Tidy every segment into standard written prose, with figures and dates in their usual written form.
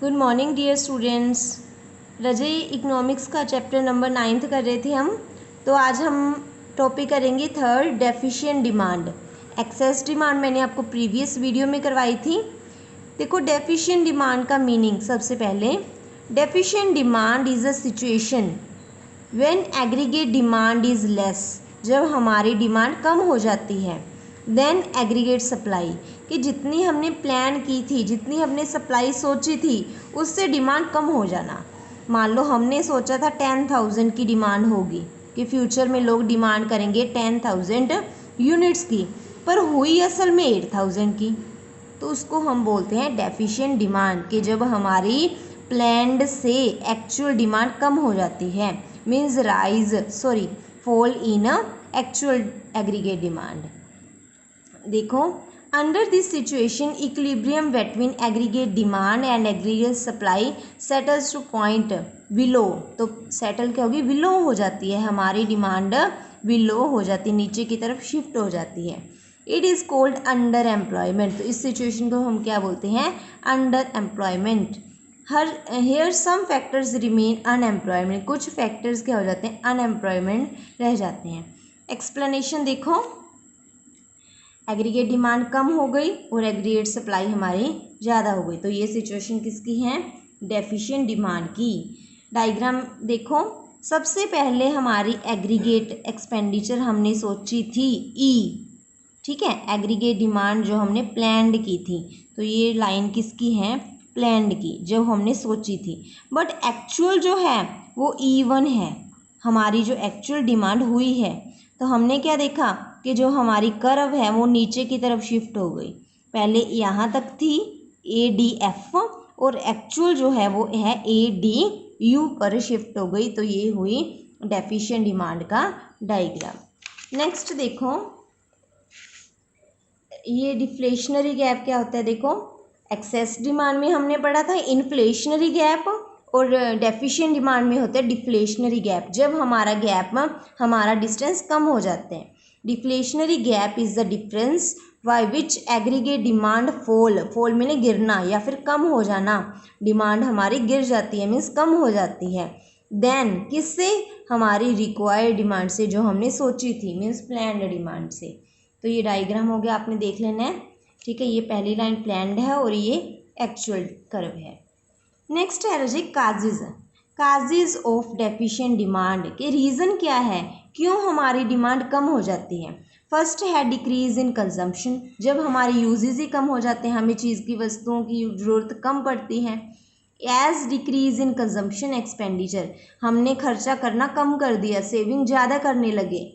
Good morning dear students. रजय economics का chapter number 9 कर रहे थे हम। तो आज हम टॉपिक करेंगे third, deficient demand. Excess demand मैंने आपको प्रीवियस वीडियो में करवाई थी। देखो डेफिशिएंट डिमांड का मीनिंग। सबसे पहले deficient demand is a situation when aggregate demand is less, जब हमारी डिमांड कम हो जाती है, देन एग्रीगेट सप्लाई, कि जितनी हमने प्लान की थी, जितनी हमने सप्लाई सोची थी, उससे डिमांड कम हो जाना। मान लो हमने सोचा था 10,000 की डिमांड होगी, कि फ्यूचर में लोग डिमांड करेंगे 10,000 यूनिट्स की, पर हुई असल में 8,000 की, तो उसको हम बोलते हैं डेफिशिएंट डिमांड, कि जब हमारी प्लान्ड से एक्चुअल डिमांड कम हो जाती है, means fall in actual aggregate demand. देखो, under this situation equilibrium between aggregate demand and aggregate supply settles to point below. तो सेटल क्या होगी? बिलो हो जाती है, हमारी डिमांड बिलो हो जाती है, नीचे की तरफ शिफ्ट हो जाती है। It is called underemployment. तो इस सिचुएशन को हम क्या बोलते हैं? Underemployment. Here some factors remain unemployment. कुछ फैक्टर्स क्या हो जाते हैं? अनएम्प्लॉयमेंट रह जाते हैं। एक्सप्लेनेशन देखो, एग्रीगेट डिमांड कम हो गई और एग्रीगेट सप्लाई हमारी ज़्यादा हो गई, तो ये सिचुएशन किसकी है? डेफिशिएंट डिमांड की। डायग्राम देखो, सबसे पहले हमारी एग्रीगेट एक्सपेंडिचर हमने सोची थी ई, ठीक है, एग्रीगेट डिमांड जो हमने प्लान्ड की थी, तो ये लाइन किसकी है? प्लान्ड की, जो हमने सोची थी। बट एक्चुअल जो है वो E1 है, हमारी जो एक्चुअल डिमांड हुई है। तो हमने क्या देखा कि जो हमारी कर्व है वो नीचे की तरफ शिफ्ट हो गई। पहले यहाँ तक थी ADF और एक्चुअल जो है वो है ADU पर शिफ्ट हो गई। तो ये हुई डेफिशिएंट डिमांड का डायग्राम। नेक्स्ट देखो, ये डिफ्लेशनरी गैप क्या होता है? देखो, एक्सेस डिमांड में हमने पढ़ा था इन्फ्लेशनरी गैप, और डेफिशिएंट डिमांड में होता है डिफ्लेशनरी गैप, जब हमारा गैप में हमारा डिस्टेंस कम हो जाते हैं। Deflationary gap is the difference by which aggregate demand fall मैंने गिरना या फिर कम हो जाना, डिमांड हमारी गिर जाती है, मीन्स कम हो जाती है। देन किससे? हमारी रिक्वायर्ड डिमांड से, जो हमने सोची थी, मीन्स प्लान्ड डिमांड से। तो ये डायग्राम हो गया, आपने देख लेना है, ठीक है। ये पहली लाइन प्लान्ड है और ये एक्चुअल कर्व है। नेक्स्ट है रजी काजेज ऑफ डेफिशिएंट डिमांड, के रीज़न क्या है, क्यों हमारी डिमांड कम हो जाती है? फर्स्ट है डिक्रीज इन कंजम्पशन, जब हमारे यूजेज ही कम हो जाते हैं, हमें चीज़ की वस्तुओं की ज़रूरत कम पड़ती है। As decrease in consumption expenditure, हमने खर्चा करना कम कर दिया, सेविंग ज़्यादा करने लगे।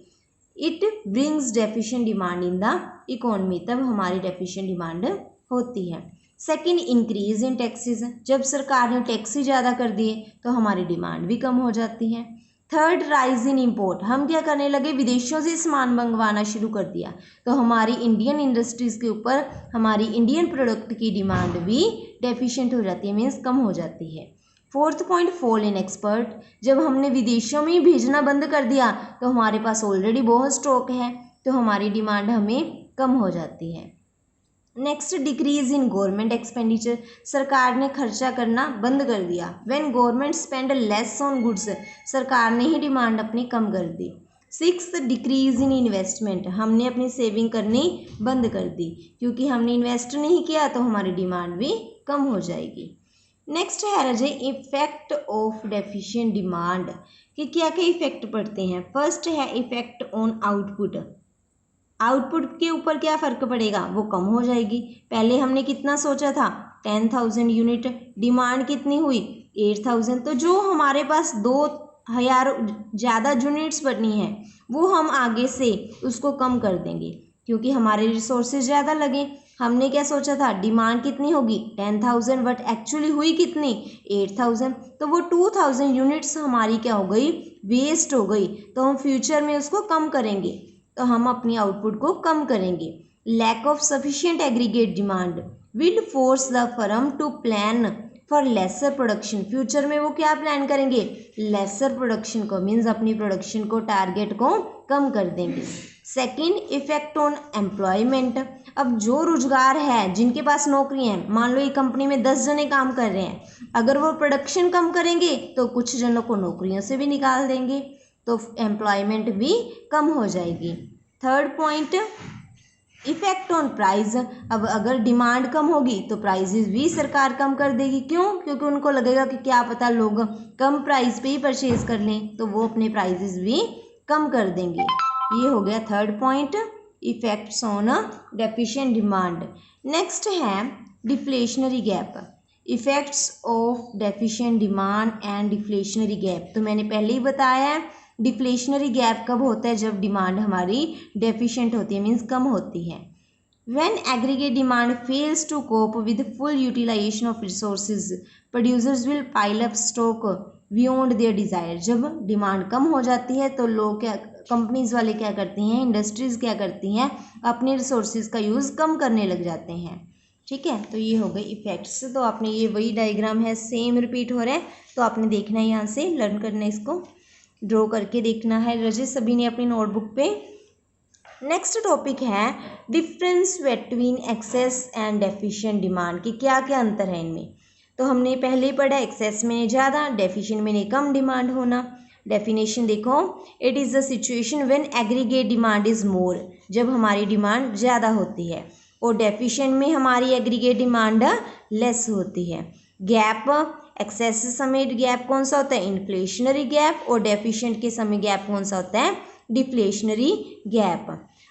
It brings deficient demand in the economy, तब हमारी डेफिशिएंट डिमांड होती है। सेकेंड, इंक्रीज इन टैक्सेस, जब सरकार ने टैक्स ही ज़्यादा कर दिए तो हमारी डिमांड भी कम हो जाती है। थर्ड, राइज इन इम्पोर्ट, हम क्या करने लगे? विदेशों से सामान मंगवाना शुरू कर दिया, तो हमारी इंडियन इंडस्ट्रीज़ के ऊपर हमारी इंडियन प्रोडक्ट की डिमांड भी डेफिशिएंट हो जाती है, मीन्स कम हो जाती है। Fourth point, fall in expert, जब हमने विदेशों में ही भेजना बंद कर दिया तो हमारे पास ऑलरेडी बहुत स्टॉक है, तो हमारी डिमांड हमें कम हो जाती है। Next, decrease in government expenditure, सरकार ने खर्चा करना बंद कर दिया। When government spend less on goods, सरकार ने ही डिमांड अपनी कम कर दी। सिक्स, डिक्रीज इन इन्वेस्टमेंट, हमने अपनी सेविंग करनी बंद कर दी, क्योंकि हमने इन्वेस्ट नहीं किया तो हमारी डिमांड भी कम हो जाएगी। नेक्स्ट है रजे इफेक्ट ऑफ डेफिशिएंट डिमांड, कि क्या क्या इफेक्ट पड़ते हैं। फर्स्ट है इफेक्ट ऑन आउटपुट, आउटपुट के ऊपर क्या फ़र्क पड़ेगा? वो कम हो जाएगी। पहले हमने कितना सोचा था? 10,000 यूनिट, डिमांड कितनी हुई? 8,000, तो जो हमारे पास 2,000 ज़्यादा यूनिट्स बनी है वो हम आगे से उसको कम कर देंगे, क्योंकि हमारे रिसोर्सेज ज़्यादा लगे। हमने क्या सोचा था? डिमांड कितनी होगी? 10,000, बट एक्चुअली हुई कितनी? 8,000, तो वो 2,000 यूनिट्स हमारी क्या हो गई? वेस्ट हो गई, तो हम फ्यूचर में उसको कम करेंगे, तो हम अपनी आउटपुट को कम करेंगे। Lack of sufficient aggregate demand will force the firm to plan for lesser production, future में वो क्या प्लान करेंगे? लेसर प्रोडक्शन को, मीन्स अपनी प्रोडक्शन को, टारगेट को कम कर देंगे। Second, effect on employment. अब जो रोजगार है, जिनके पास नौकरी है, मान लो ये कंपनी में 10 जने काम कर रहे हैं, अगर वो प्रोडक्शन कम करेंगे तो कुछ जनों को नौकरियों से भी निकाल देंगे, तो एम्प्लॉयमेंट भी कम हो जाएगी। Third point, effect on price. अब अगर डिमांड कम होगी तो प्राइजेस भी सरकार कम कर देगी। क्यों? क्योंकि उनको लगेगा कि क्या पता लोग कम प्राइस पे ही परचेज कर लें, तो वो अपने प्राइजेस भी कम कर देंगे। ये हो गया third point, effects on deficient demand. Next है deflationary gap. Effects of deficient demand and deflationary gap. तो मैंने पहले ही बताया है, डिफ्लेशनरी गैप कब होता है? जब डिमांड हमारी डेफिशिएंट होती है, मीन्स कम होती है। When aggregate demand fails to cope with full utilization of resources, producers will pile up stock beyond their desire। जब डिमांड कम हो जाती है तो लोग क्या, कंपनीज वाले क्या करती हैं, इंडस्ट्रीज क्या करती हैं, अपने रिसोर्सेज का यूज़ कम करने लग जाते हैं। ठीक है, तो ये हो गई इफेक्ट्स। तो आपने ये वही डायग्राम है, सेम रिपीट हो रहा है, तो आपने देखना है, यहाँ से लर्न करना है, इसको ड्रॉ करके देखना है। रजित सभी ने अपनी नोटबुक पे। नेक्स्ट टॉपिक है difference between excess and deficient demand, कि क्या क्या अंतर है इनमें। तो हमने पहले ही पढ़ा, एक्सेस में ज़्यादा, डेफिशिएंट में कम डिमांड होना। डेफिनेशन देखो, it is the situation when aggregate demand is more, जब हमारी डिमांड ज़्यादा होती है, और डेफिशिएंट में हमारी एग्रीगेट डिमांड लेस होती है। गैप, एक्सेस समय गैप कौन सा होता है? इन्फ्लेशनरी गैप, और डेफिशिएंट के समय गैप कौन सा होता है? Deflationary gap.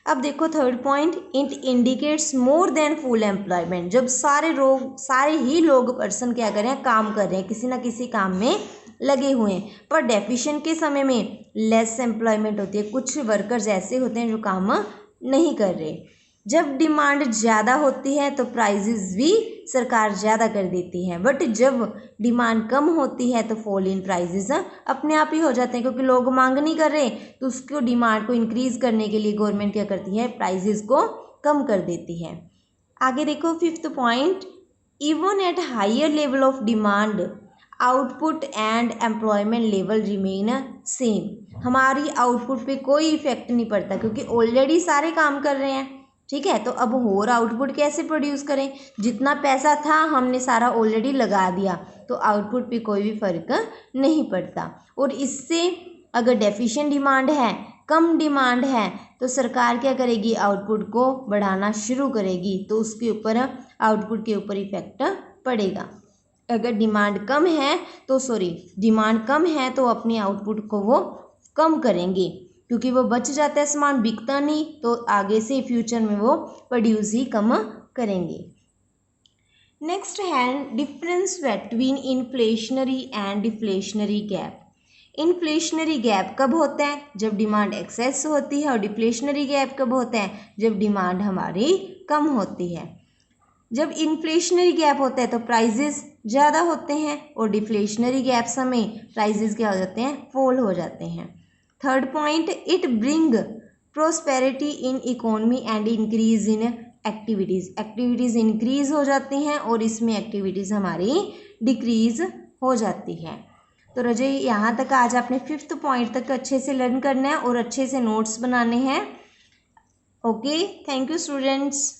अब देखो third point, it indicates more than full employment. जब सारे ही लोग पर्सन क्या कर रहे हैं, काम कर रहे हैं, किसी ना किसी काम में लगे हुए हैं, पर डेफिशिएंट के समय में लेस एम्प्लॉयमेंट होती है, कुछ वर्कर्स ऐसे होते हैं जो काम नहीं कर रहे। जब डिमांड ज़्यादा होती है तो प्राइजेस भी सरकार ज़्यादा कर देती है, बट जब डिमांड कम होती है तो फॉल इन प्राइजेस अपने आप ही हो जाते हैं, क्योंकि लोग मांग नहीं कर रहे, तो उसको डिमांड को इंक्रीज़ करने के लिए गवर्नमेंट क्या करती है? प्राइजेस को कम कर देती है। आगे देखो fifth point, even at higher level of demand output and employment level remain same. हमारी आउटपुट पे कोई इफेक्ट नहीं पड़ता, क्योंकि ऑलरेडी सारे काम कर रहे हैं। ठीक है, तो अब और आउटपुट कैसे प्रोड्यूस करें? जितना पैसा था हमने सारा ऑलरेडी लगा दिया, तो आउटपुट पे कोई भी फर्क नहीं पड़ता। और इससे अगर डेफिशिएंट डिमांड है, कम डिमांड है, तो सरकार क्या करेगी? आउटपुट को बढ़ाना शुरू करेगी, तो उसके ऊपर आउटपुट के ऊपर इफेक्ट पड़ेगा। अगर डिमांड कम है तो अपनी आउटपुट को वो कम करेंगे, क्योंकि वो बच जाता है सामान, बिकता नहीं, तो आगे से फ्यूचर में वो प्रोड्यूस ही कम करेंगे। नेक्स्ट है difference between inflationary and deflationary gap. Inflationary gap कब होता है? जब डिमांड एक्सेस होती है, और डिफ्लेशनरी गैप कब होता है? जब डिमांड हमारी कम होती है। जब इन्फ्लेशनरी गैप होता है तो प्राइजेस ज़्यादा होते हैं, और डिफ्लेशनरी गैप समय प्राइजेस क्या हो जाते हैं? फॉल हो जाते हैं। Third point, it bring prosperity in economy and increase in activities increase हो जाती हैं, और इसमें एक्टिविटीज़ हमारी डिक्रीज हो जाती है। तो रजय यहाँ तक आज आपने फिफ्थ पॉइंट तक अच्छे से लर्न करना है और अच्छे से नोट्स बनाने हैं। Okay, thank you students.